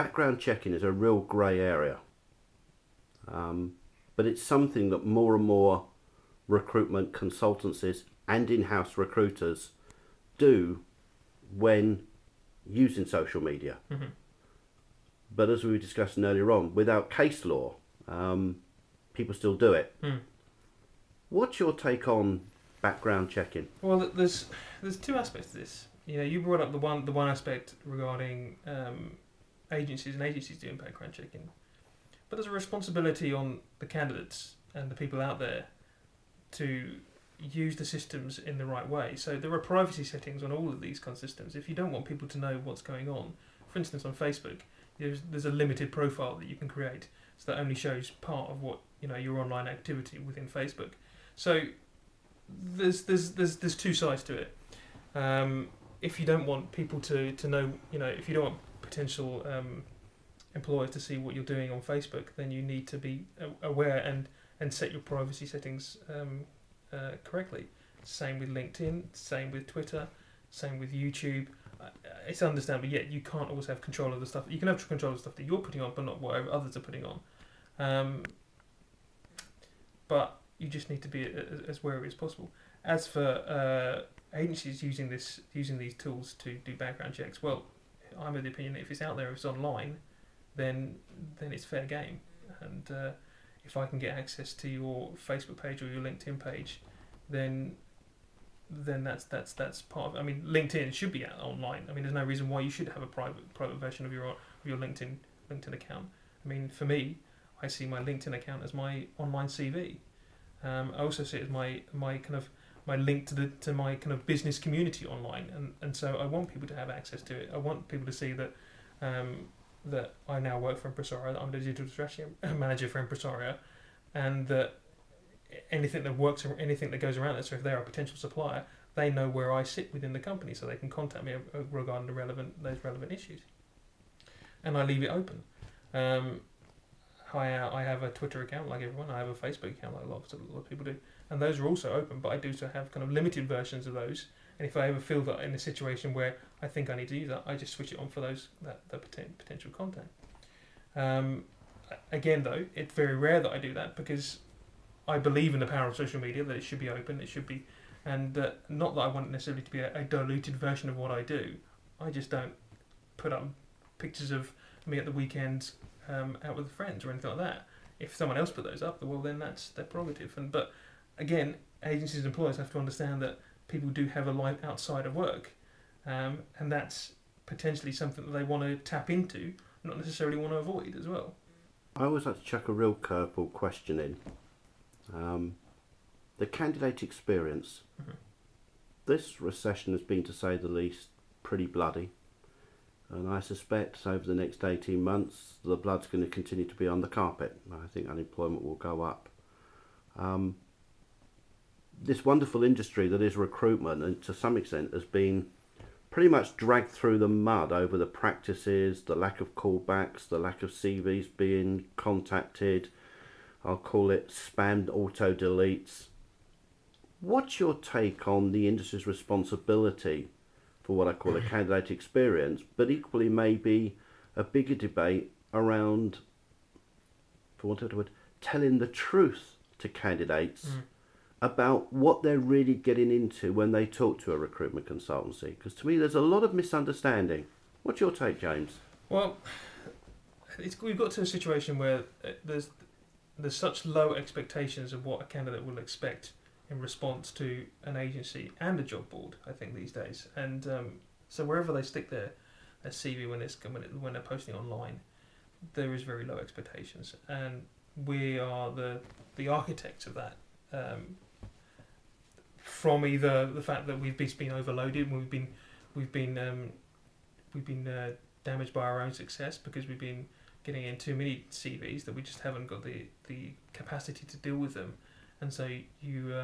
background checking is a real grey area, but it's something that more and more recruitment consultancies and in-house recruiters do when using social media. Mm-hmm. But as we were discussing earlier on, without case law, people still do it. What's your take on background checking? Well, there's two aspects to this. You brought up the one aspect regarding agencies doing background checking, but there's a responsibility on the candidates and the people out there to use the systems in the right way. So there are privacy settings on all of these kind of systems. If you don't want people to know what's going on, for instance, on Facebook, there's a limited profile that you can create, so that only shows part of what your online activity within Facebook. So there's two sides to it. If you don't want people to know, if you don't want potential employers to see what you're doing on Facebook, then you need to be aware and set your privacy settings correctly. Same with LinkedIn, same with Twitter, same with YouTube. It's understandable, yet you can't always have control of the stuff. You can have control of the stuff that you're putting on, but not what others are putting on. But you just need to be as wary as possible. As for agencies using these tools to do background checks, well, I'm of the opinion that if it's out there, if it's online, then it's fair game. And if I can get access to your Facebook page or your LinkedIn page, then that's part of it. I mean, LinkedIn should be out online. I mean, there's no reason why you should have a private version of your LinkedIn account. I mean, for me, I see my LinkedIn account as my online CV. I also see it as my link to my kind of business community online, and so I want people to have access to it. I want people to see that that I now work for Empresaria, that I'm the digital strategy manager for Empresaria, and that anything that works or anything that goes around it, so if they're a potential supplier, they know where I sit within the company, so they can contact me regarding those relevant issues. And I leave it open. I have a Twitter account like everyone. I have a Facebook account like a lot of people do, and those are also open. But I do so have kind of limited versions of those. And if I ever feel that in a situation where I think I need to use that, I just switch it on for that potential contact. Again, though, it's very rare that I do that because I believe in the power of social media, that it should be open, it should be, and not that I want it necessarily to be a diluted version of what I do. I just don't put up pictures of me at the weekends out with friends or anything like that. If someone else put those up, well, then that's their prerogative. But again, agencies and employers have to understand that people do have a life outside of work, and that's potentially something that they want to tap into, not necessarily want to avoid as well. I always like to chuck a real curveball question in. The candidate experience. Mm-hmm. This recession has been, to say the least, pretty bloody. And I suspect over the next 18 months, the blood's going to continue to be on the carpet. I think unemployment will go up. This wonderful industry that is recruitment, and to some extent has been pretty much dragged through the mud over the practices, the lack of callbacks, the lack of CVs being contacted. I'll call it spam auto-deletes. What's your take on the industry's responsibility for what I call a candidate experience, but equally maybe a bigger debate around, for want of a word, telling the truth to candidates about what they're really getting into when they talk to a recruitment consultancy? Because to me there's a lot of misunderstanding. What's your take, James? Well, we've got to a situation where there's such low expectations of what a candidate will expect in response to an agency and a job board, I think, these days. And so wherever they stick their CV when they're posting online, there is very low expectations, and we are the architects of that. From either the fact that we've been overloaded, we've been damaged by our own success because we've been getting in too many CVs that we just haven't got the capacity to deal with them, and so you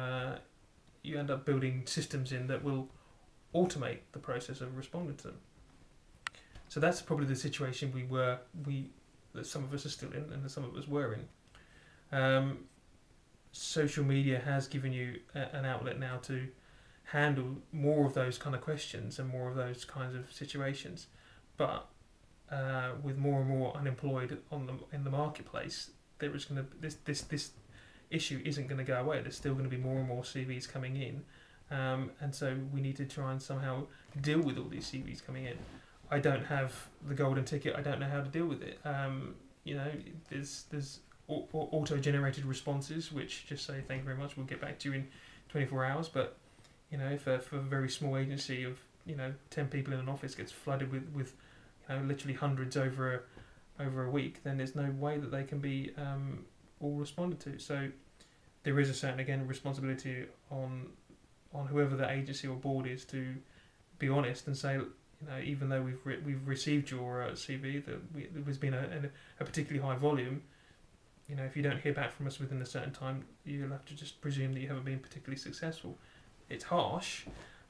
end up building systems in that will automate the process of responding to them. So that's probably the situation that some of us are still in, and that some of us were in. Social media has given you an outlet now to handle more of those kind of questions and more of those kinds of situations, but with more and more unemployed in the marketplace, there is going to this issue isn't going to go away. There's still going to be more and more CVs coming in, and so we need to try and somehow deal with all these CVs coming in. I don't have the golden ticket. I don't know how to deal with it. There's auto-generated responses which just say thank you very much. We'll get back to you in 24 hours. But if a very small agency of 10 people in an office gets flooded with literally hundreds over a week, then there's no way that they can be all responded to. So there is a certain responsibility on whoever the agency or board is to be honest and say, even though we've received your CV, that there's been a particularly high volume. If you don't hear back from us within a certain time, you'll have to just presume that you haven't been particularly successful. It's harsh,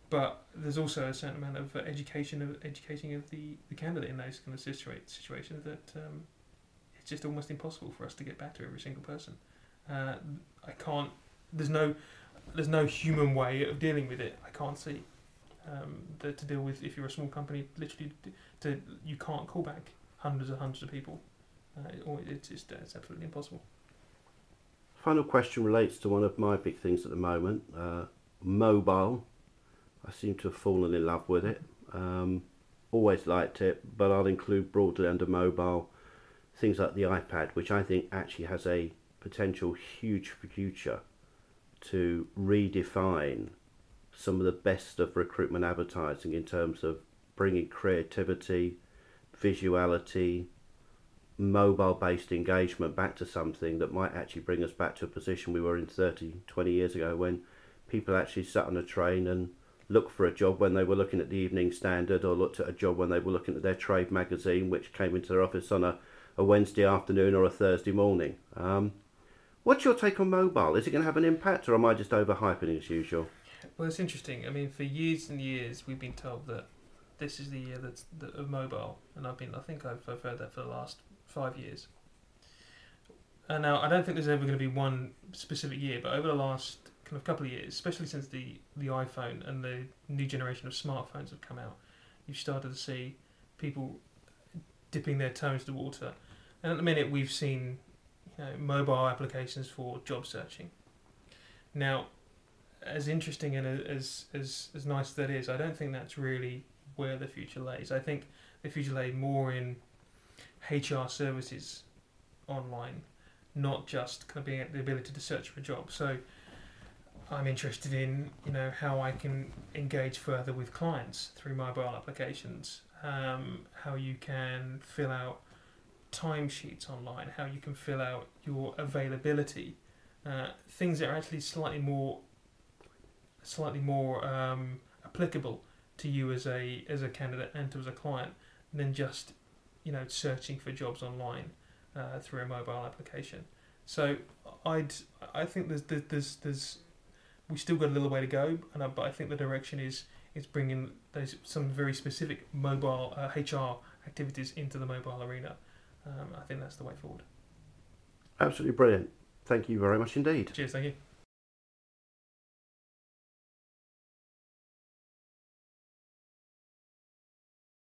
but there's also a certain amount of educating of the candidate in those kind of situations that it's just almost impossible for us to get back to every single person. I can't. There's no human way of dealing with it. I can't see to deal with. If you're a small company, literally, you can't call back hundreds of people. It's absolutely impossible. Final question relates to one of my big things at the moment, mobile. I seem to have fallen in love with it. Always liked it, but I'll include broadly under mobile things like the iPad, which I think actually has a potential huge future to redefine some of the best of recruitment advertising in terms of bringing creativity, visuality, mobile-based engagement back to something that might actually bring us back to a position we were in 20 years ago, when people actually sat on a train and looked for a job when they were looking at the Evening Standard, or looked at a job when they were looking at their trade magazine, which came into their office on a Wednesday afternoon or a Thursday morning. What's your take on mobile? Is it going to have an impact, or am I just overhyping it as usual? Well, it's interesting. I mean, for years and years, we've been told that this is the year of mobile, and I think I've heard that for the last 5 years. And now I don't think there's ever going to be one specific year, but over the last kind of couple of years, especially since the iPhone and the new generation of smartphones have come out, you've started to see people dipping their toe into the water. And at the minute, we've seen mobile applications for job searching. Now, as interesting and as nice as that is, I don't think that's really where the future lays. I think the future lay more in HR services online, not just kind of being the ability to search for a job. So I'm interested in how I can engage further with clients through mobile applications, how you can fill out timesheets online, how you can fill out your availability, things that are actually slightly more applicable to you as a candidate and to as a client than just searching for jobs online through a mobile application. So I think there's we still got a little way to go, but I think the direction is bringing some very specific mobile HR activities into the mobile arena. I think that's the way forward. Absolutely brilliant. Thank you very much indeed. Cheers, thank you.